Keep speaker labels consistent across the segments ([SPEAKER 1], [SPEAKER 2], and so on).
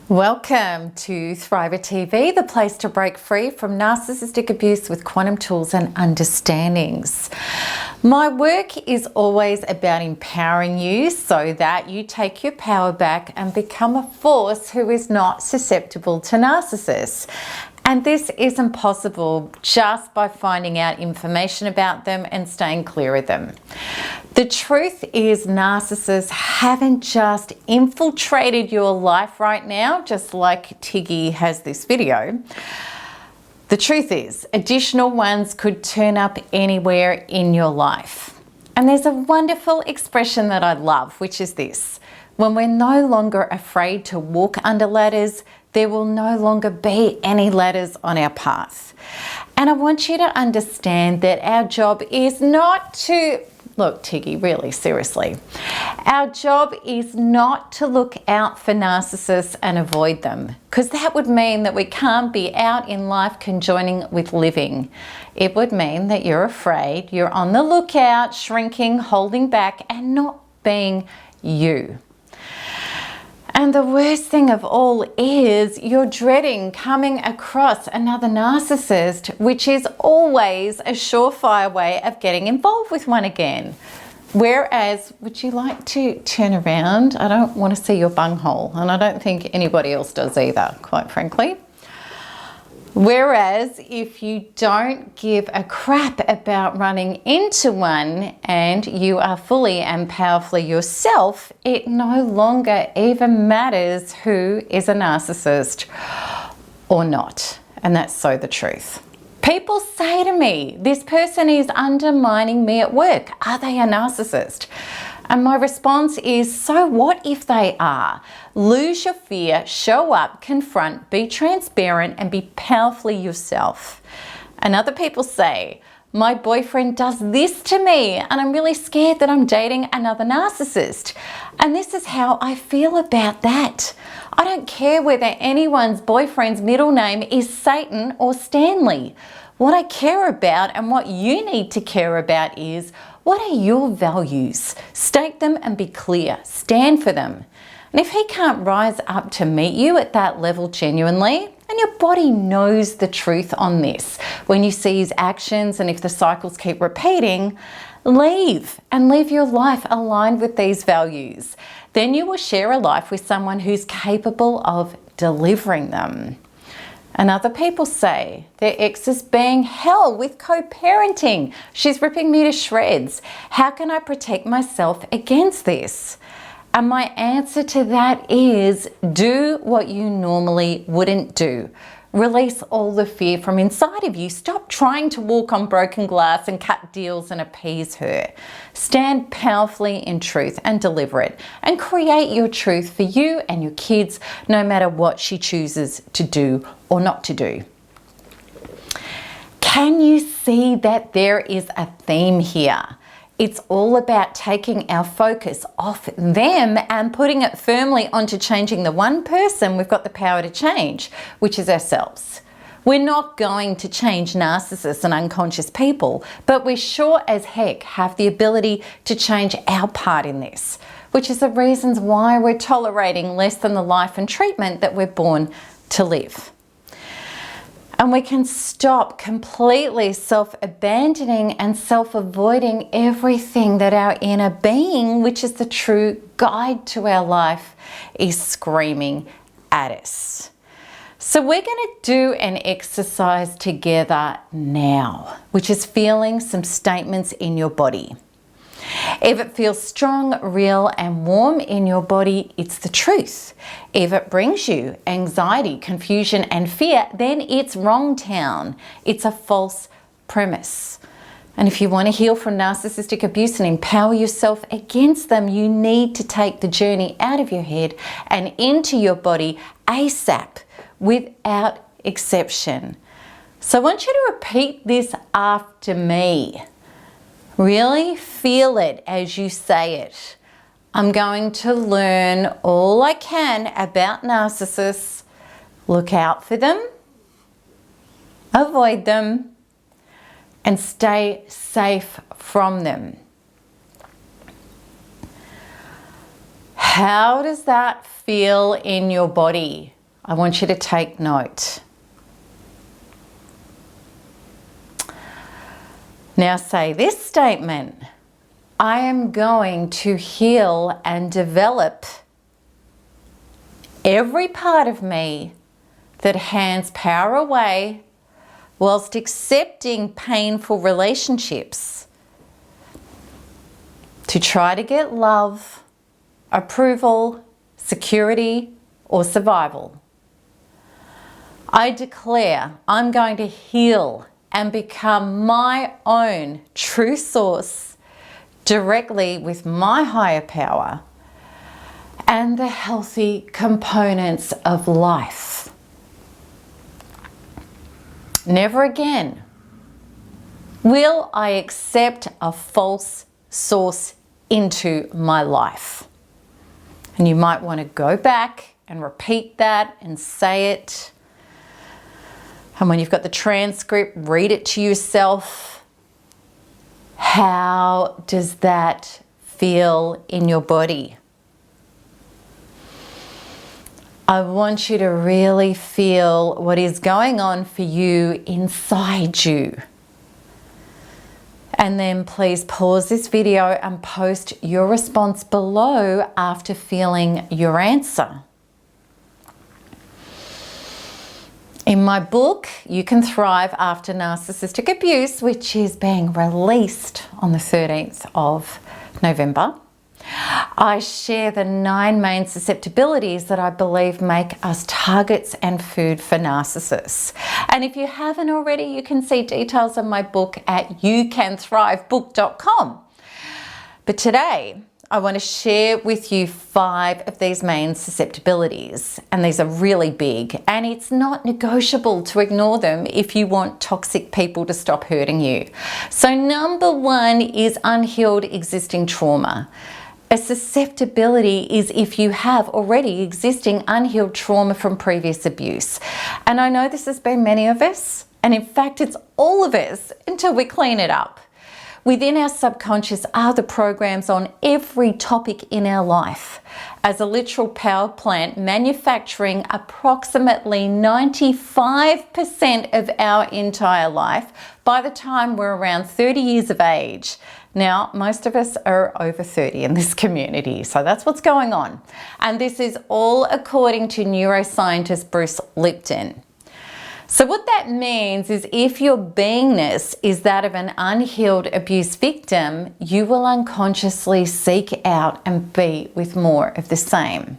[SPEAKER 1] Welcome to Thriver TV, the place to break free from narcissistic abuse with quantum tools and understandings. My work is always about empowering you so that you take your power back and become a force who is not susceptible to narcissists. And this isn't possible just by finding out information about them and staying clear of them. The truth is, narcissists haven't just infiltrated your life right now, just like Tiggy has this video. The truth is, additional ones could turn up anywhere in your life. And there's a wonderful expression that I love, which is this: when we're no longer afraid to walk under ladders, there will no longer be any ladders on our path. And I want you to understand that our job is not to, look, Tiggy, really, seriously. Our job is not to look out for narcissists and avoid them, because that would mean that we can't be out in life conjoining with living. It would mean that you're afraid, you're on the lookout, shrinking, holding back, and not being you. And the worst thing of all is you're dreading coming across another narcissist, which is always a surefire way of getting involved with one again. Whereas, would you like to turn around? I don't want to see your bunghole, and I don't think anybody else does either, quite frankly. Whereas if you don't give a crap about running into one and you are fully and powerfully yourself, it no longer even matters who is a narcissist or not. And that's so the truth. People say to me, this person is undermining me at work. Are they a narcissist? And my response is, so what if they are? Lose your fear, show up, confront, be transparent, and be powerfully yourself. And other people say, my boyfriend does this to me, and I'm really scared that I'm dating another narcissist. And this is how I feel about that. I don't care whether anyone's boyfriend's middle name is Satan or Stanley. What I care about and what you need to care about is, what are your values? State them and be clear. Stand for them. And if he can't rise up to meet you at that level genuinely, and your body knows the truth on this, when you see his actions and if the cycles keep repeating, leave and live your life aligned with these values. Then you will share a life with someone who's capable of delivering them. And other people say their ex is being hell with co-parenting. She's ripping me to shreds. How can I protect myself against this? And my answer to that is, do what you normally wouldn't do. Release all the fear from inside of you. Stop trying to walk on broken glass and cut deals and appease her. Stand powerfully in truth and deliver it. And create your truth for you and your kids, no matter what she chooses to do or not to do. Can you see that there is a theme here? It's all about taking our focus off them and putting it firmly onto changing the one person we've got the power to change, which is ourselves. We're not going to change narcissists and unconscious people, but we sure as heck have the ability to change our part in this, which is the reasons why we're tolerating less than the life and treatment that we're born to live. And we can stop completely self-abandoning and self-avoiding everything that our inner being, which is the true guide to our life, is screaming at us. So we're going to do an exercise together now, which is feeling some statements in your body. If it feels strong, real, and warm in your body, it's the truth. If it brings you anxiety, confusion, and fear, then it's wrong town. It's a false premise. And if you want to heal from narcissistic abuse and empower yourself against them, you need to take the journey out of your head and into your body ASAP, without exception. So I want you to repeat this after me. Really feel it as you say it. I'm going to learn all I can about narcissists, look out for them, avoid them, and stay safe from them. How does that feel in your body? I want you to take note. Now say this statement: I am going to heal and develop every part of me that hands power away whilst accepting painful relationships to try to get love, approval, security, or survival. I declare I'm going to heal and become my own true source directly with my higher power and the healthy components of life. Never again will I accept a false source into my life. And you might want to go back and repeat that and say it. And when you've got the transcript, read it to yourself. How does that feel in your body? I want you to really feel what is going on for you inside you. And then please pause this video and post your response below after feeling your answer. In my book, You Can Thrive After Narcissistic Abuse, which is being released on the 13th of November, I share the 9 main susceptibilities that I believe make us targets and food for narcissists. And if you haven't already, you can see details of my book at youthanthrive.book.com. But today, I want to share with you 5 of these main susceptibilities, and these are really big, and it's not negotiable to ignore them if you want toxic people to stop hurting you. So number 1 is unhealed existing trauma. A susceptibility is if you have already existing unhealed trauma from previous abuse. And I know this has been many of us, and in fact it's all of us until we clean it up. Within our subconscious are the programs on every topic in our life, as a literal power plant manufacturing approximately 95% of our entire life by the time we're around 30 years of age. Now, most of us are over 30 in this community, so that's what's going on. And this is all according to neuroscientist Bruce Lipton. So what that means is if your beingness is that of an unhealed abuse victim, you will unconsciously seek out and be with more of the same.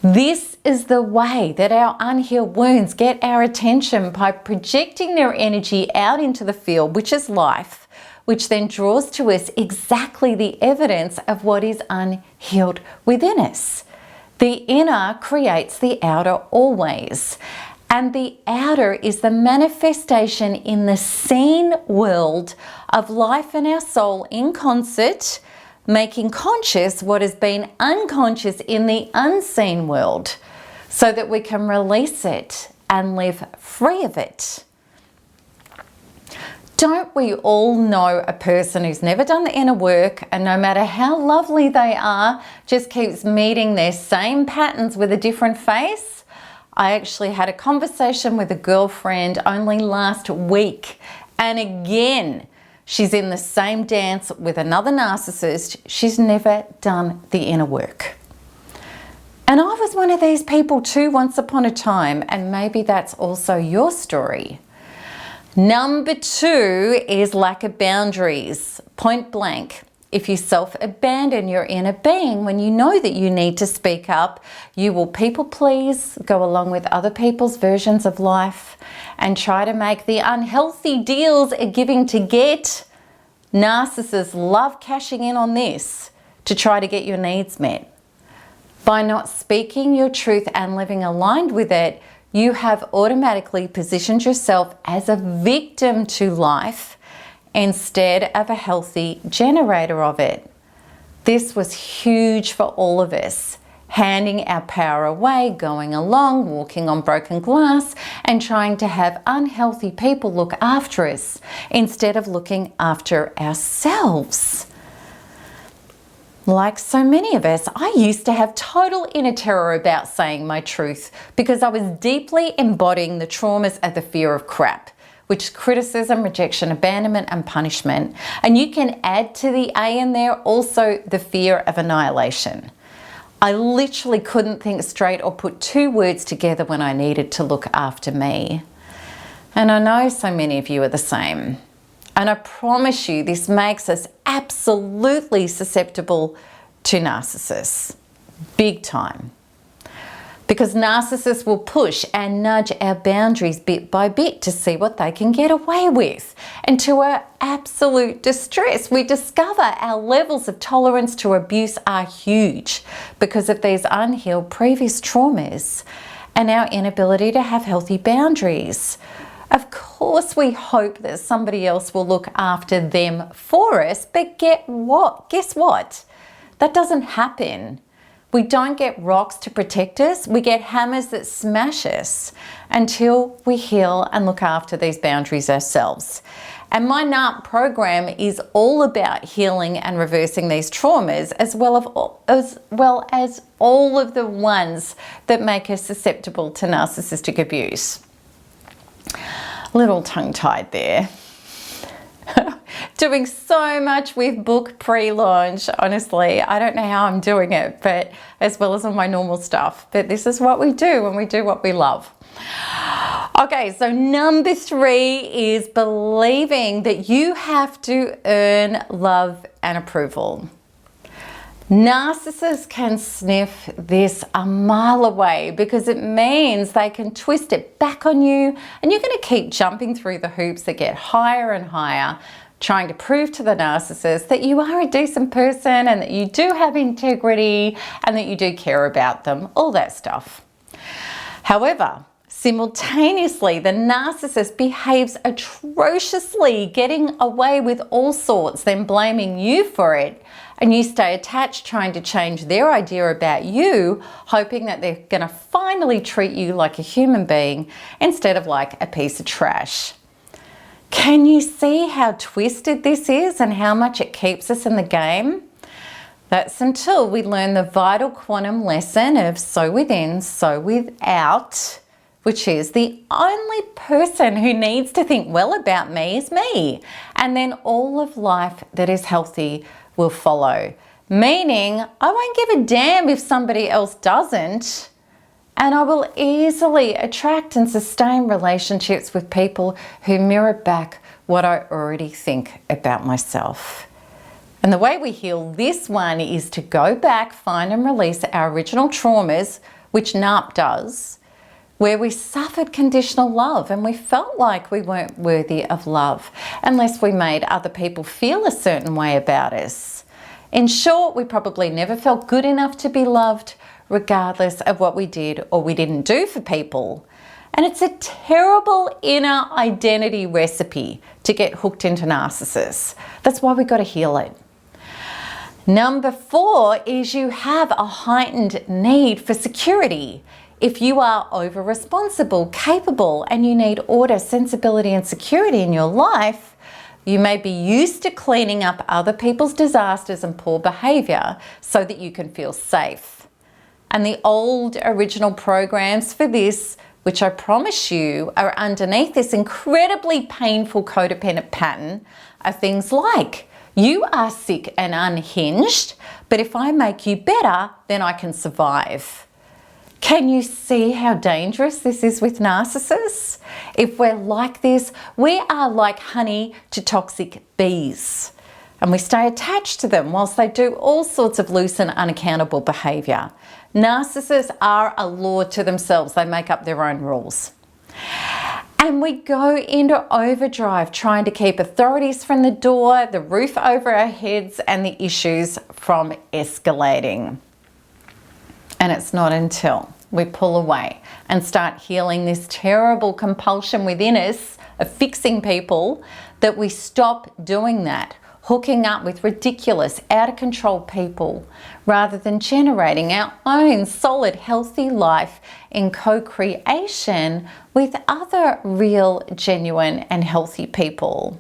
[SPEAKER 1] This is the way that our unhealed wounds get our attention, by projecting their energy out into the field, which is life, which then draws to us exactly the evidence of what is unhealed within us. The inner creates the outer always. And the outer is the manifestation in the seen world of life and our soul in concert, making conscious what has been unconscious in the unseen world, so that we can release it and live free of it. Don't we all know a person who's never done the inner work, and no matter how lovely they are, just keeps meeting their same patterns with a different face? I actually had a conversation with a girlfriend only last week, and again, she's in the same dance with another narcissist. She's never done the inner work. And I was one of these people too once upon a time, and maybe that's also your story. Number 2 is lack of boundaries. Point blank. If you self-abandon your inner being when you know that you need to speak up, you will people please, go along with other people's versions of life, and try to make the unhealthy deals a giving to get. Narcissists love cashing in on this to try to get your needs met. By not speaking your truth and living aligned with it, you have automatically positioned yourself as a victim to life instead of a healthy generator of it. This was huge for all of us, handing our power away, going along, walking on broken glass, and trying to have unhealthy people look after us instead of looking after ourselves. Like so many of us, I used to have total inner terror about saying my truth because I was deeply embodying the traumas of the fear of crap, which is criticism, rejection, abandonment, and punishment. And you can add to the A in there also the fear of annihilation. I literally couldn't think straight or put two words together when I needed to look after me. And I know so many of you are the same. And I promise you, this makes us absolutely susceptible to narcissists. Big time. Because narcissists will push and nudge our boundaries bit by bit to see what they can get away with. And to our absolute distress, we discover our levels of tolerance to abuse are huge because of these unhealed previous traumas and our inability to have healthy boundaries. Of course, we hope that somebody else will look after them for us, but guess what? That doesn't happen. We don't get rocks to protect us. We get hammers that smash us until we heal and look after these boundaries ourselves. And my NARP program is all about healing and reversing these traumas as well as all of the ones that make us susceptible to narcissistic abuse. Little tongue-tied there. Doing so much with book pre-launch. Honestly, I don't know how I'm doing it, but as well as all my normal stuff. But this is what we do when we do what we love. Okay, so number 3 is believing that you have to earn love and approval. Narcissists can sniff this a mile away because it means they can twist it back on you and you're going to keep jumping through the hoops that get higher and higher, trying to prove to the narcissist that you are a decent person and that you do have integrity and that you do care about them, all that stuff. However, simultaneously, the narcissist behaves atrociously, getting away with all sorts, then blaming you for it. And you stay attached, trying to change their idea about you, hoping that they're going to finally treat you like a human being instead of like a piece of trash. Can you see how twisted this is and how much it keeps us in the game? That's until we learn the vital quantum lesson of so within, so without, which is the only person who needs to think well about me is me. And then all of life that is healthy will follow. Meaning, I won't give a damn if somebody else doesn't. And I will easily attract and sustain relationships with people who mirror back what I already think about myself. And the way we heal this one is to go back, find and release our original traumas, which NARP does, where we suffered conditional love and we felt like we weren't worthy of love unless we made other people feel a certain way about us. In short, we probably never felt good enough to be loved, regardless of what we did or we didn't do for people. And it's a terrible inner identity recipe to get hooked into narcissists. That's why we've got to heal it. Number 4 is you have a heightened need for security. If you are over-responsible, capable, and you need order, sensibility, and security in your life, you may be used to cleaning up other people's disasters and poor behavior so that you can feel safe. And the old original programs for this, which I promise you are underneath this incredibly painful codependent pattern, are things like, you are sick and unhinged, but if I make you better, then I can survive. Can you see how dangerous this is with narcissists? If we're like this, we are like honey to toxic bees. And we stay attached to them whilst they do all sorts of loose and unaccountable behaviour. Narcissists are a law to themselves. They make up their own rules. And we go into overdrive trying to keep authorities from the door, the roof over our heads, and the issues from escalating. And it's not until we pull away and start healing this terrible compulsion within us of fixing people that we stop doing that, hooking up with ridiculous, out of control people, rather than generating our own solid, healthy life in co-creation with other real, genuine, and healthy people.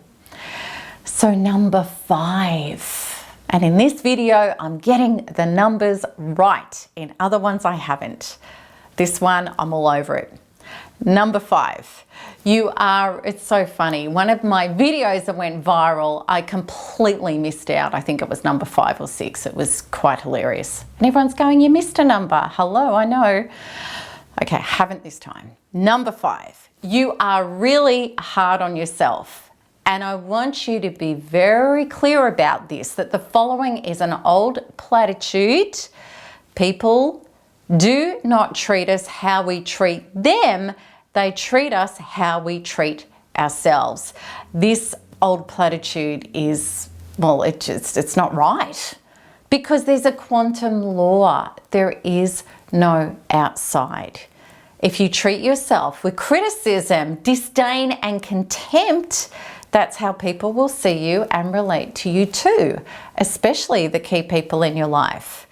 [SPEAKER 1] So number 5. And in this video, I'm getting the numbers right. In other ones, I haven't. This one, I'm all over it. Number 5, it's so funny. One of my videos that went viral, I completely missed out. I think it was number 5 or 6. It was quite hilarious. And everyone's going, you missed a number. Hello, I know. Okay, haven't this time. Number 5, you are really hard on yourself. And I want you to be very clear about this, that the following is an old platitude. People do not treat us how we treat them. They treat us how we treat ourselves. This old platitude is, well, it's not right, because there's a quantum law. There is no outside. If you treat yourself with criticism, disdain, and contempt, that's how people will see you and relate to you too, especially the key people in your life.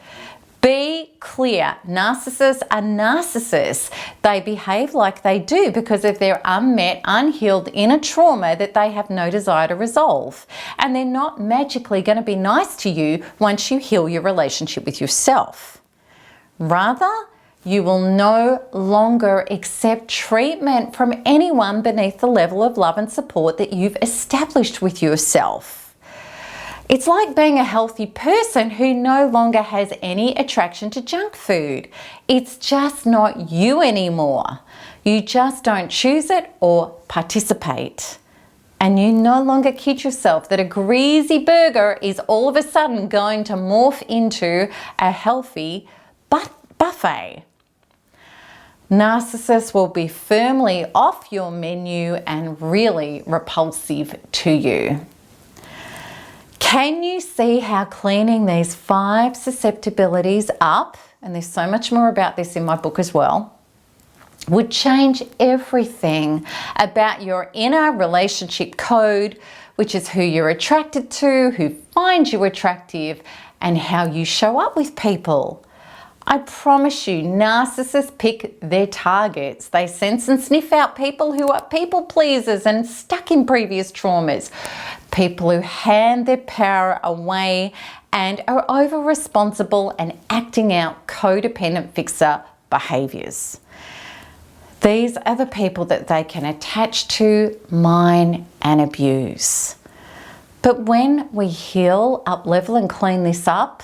[SPEAKER 1] Be clear, narcissists are narcissists. They behave like they do because of their unmet, unhealed inner trauma that they have no desire to resolve. And they're not magically going to be nice to you once you heal your relationship with yourself. Rather, you will no longer accept treatment from anyone beneath the level of love and support that you've established with yourself. It's like being a healthy person who no longer has any attraction to junk food. It's just not you anymore. You just don't choose it or participate. And you no longer kid yourself that a greasy burger is all of a sudden going to morph into a healthy buffet. Narcissists will be firmly off your menu and really repulsive to you. Can you see how cleaning these 5 susceptibilities up, and there's so much more about this in my book as well, would change everything about your inner relationship code, which is who you're attracted to, who finds you attractive, and how you show up with people. I promise you, narcissists pick their targets. They sense and sniff out people who are people pleasers and stuck in previous traumas. People who hand their power away and are over responsible and acting out codependent fixer behaviors. These are the people that they can attach to, mine, and abuse. But when we heal, up-level, and clean this up,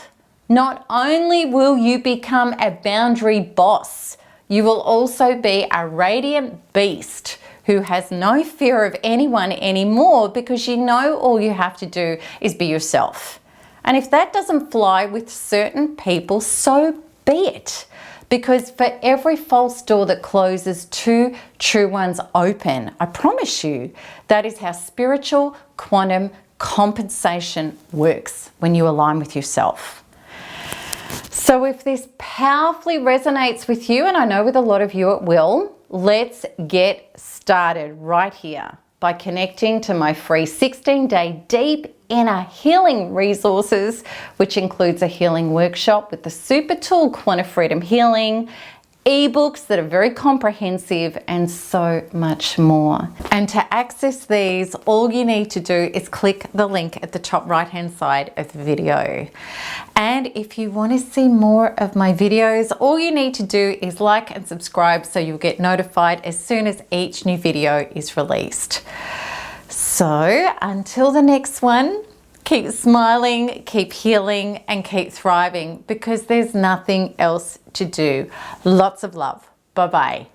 [SPEAKER 1] not only will you become a boundary boss, you will also be a radiant beast who has no fear of anyone anymore, because you know all you have to do is be yourself. And if that doesn't fly with certain people, so be it. Because for every false door that closes, 2 true ones open. I promise you, that is how spiritual quantum compensation works when you align with yourself. So if this powerfully resonates with you, and I know with a lot of you it will, let's get started right here by connecting to my free 16-day deep inner healing resources, which includes a healing workshop with the super tool Quantum Freedom Healing, ebooks that are very comprehensive, and so much more. And to access these, all you need to do is click the link at the top right hand side of the video. And if you want to see more of my videos, all you need to do is like and subscribe so you'll get notified as soon as each new video is released. So until the next one, keep smiling, keep healing, and keep thriving, because there's nothing else to do. Lots of love. Bye-bye.